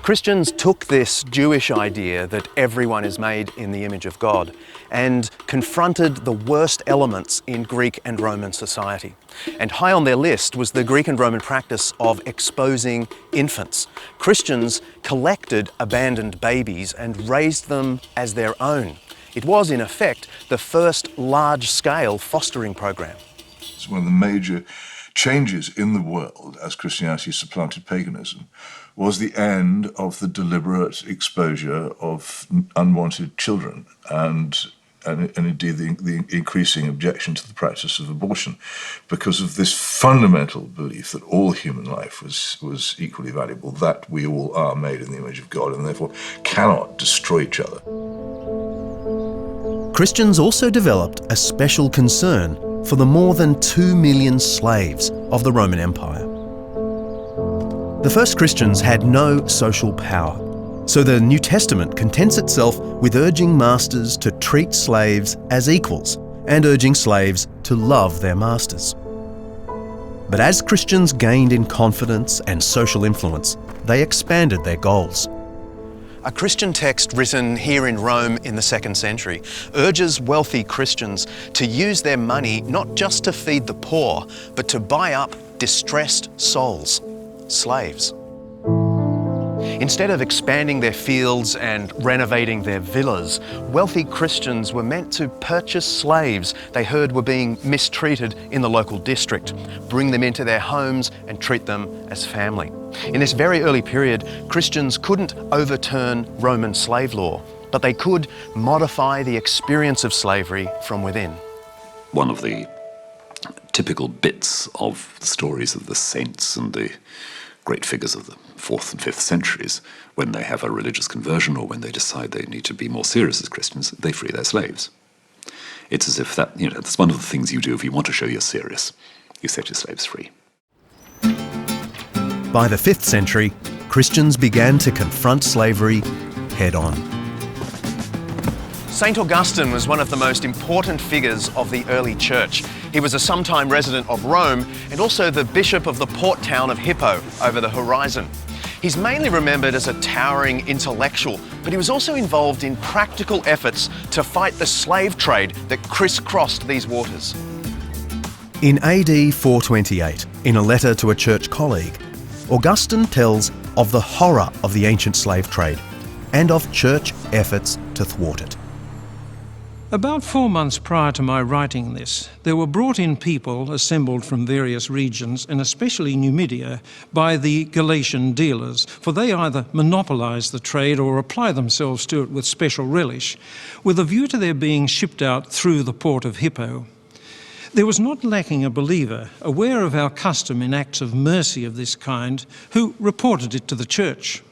Christians took this Jewish idea that everyone is made in the image of God and confronted the worst elements in Greek and Roman society. And high on their list was the Greek and Roman practice of exposing infants. Christians collected abandoned babies and raised them as their own. It was, in effect, the first large-scale fostering program. It's one of the major changes in the world as Christianity supplanted paganism was the end of the deliberate exposure of unwanted children and indeed the increasing objection to the practice of abortion because of this fundamental belief that all human life was equally valuable, that we all are made in the image of God and therefore cannot destroy each other. Christians also developed a special concern for the more than 2 million slaves of the Roman Empire. The first Christians had no social power, so the New Testament contents itself with urging masters to treat slaves as equals and urging slaves to love their masters. But as Christians gained in confidence and social influence, they expanded their goals. A Christian text written here in Rome in the 2nd century urges wealthy Christians to use their money not just to feed the poor, but to buy up distressed souls, slaves. Instead of expanding their fields and renovating their villas, wealthy Christians were meant to purchase slaves they heard were being mistreated in the local district, bring them into their homes and treat them as family. In this very early period, Christians couldn't overturn Roman slave law, but they could modify the experience of slavery from within. One of the typical bits of the stories of the saints and the great figures of the 4th and 5th centuries, when they have a religious conversion or when they decide they need to be more serious as Christians, they free their slaves. It's as if that's one of the things you do if you want to show you're serious. You set your slaves free. By the 5th century, Christians began to confront slavery head-on. St. Augustine was one of the most important figures of the early church. He was a sometime resident of Rome and also the bishop of the port town of Hippo over the horizon. He's mainly remembered as a towering intellectual, but he was also involved in practical efforts to fight the slave trade that crisscrossed these waters. In AD 428, in a letter to a church colleague, Augustine tells of the horror of the ancient slave trade and of church efforts to thwart it. About 4 months prior to my writing this, there were brought in people assembled from various regions, and especially Numidia, by the Galatian dealers, for they either monopolise the trade or apply themselves to it with special relish, with a view to their being shipped out through the port of Hippo. There was not lacking a believer, aware of our custom in acts of mercy of this kind, who reported it to the church.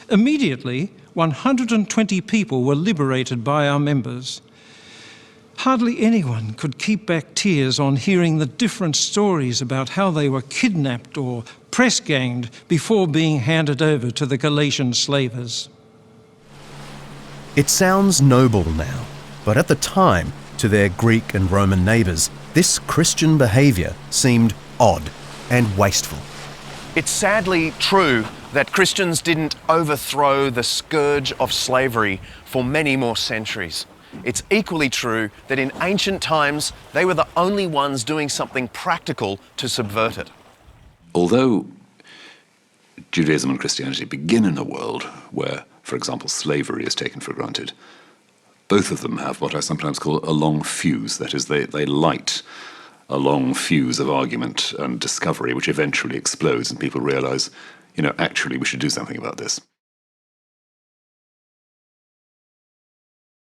Immediately, 120 people were liberated by our members. Hardly anyone could keep back tears on hearing the different stories about how they were kidnapped or press-ganged before being handed over to the Galatian slavers. It sounds noble now, but at the time, to their Greek and Roman neighbours, this Christian behaviour seemed odd and wasteful. It's sadly true that Christians didn't overthrow the scourge of slavery for many more centuries. It's equally true that in ancient times, they were the only ones doing something practical to subvert it. Although Judaism and Christianity begin in a world where, for example, slavery is taken for granted, both of them have what I sometimes call a long fuse. That is, they light a long fuse of argument and discovery, which eventually explodes and people realise, actually we should do something about this.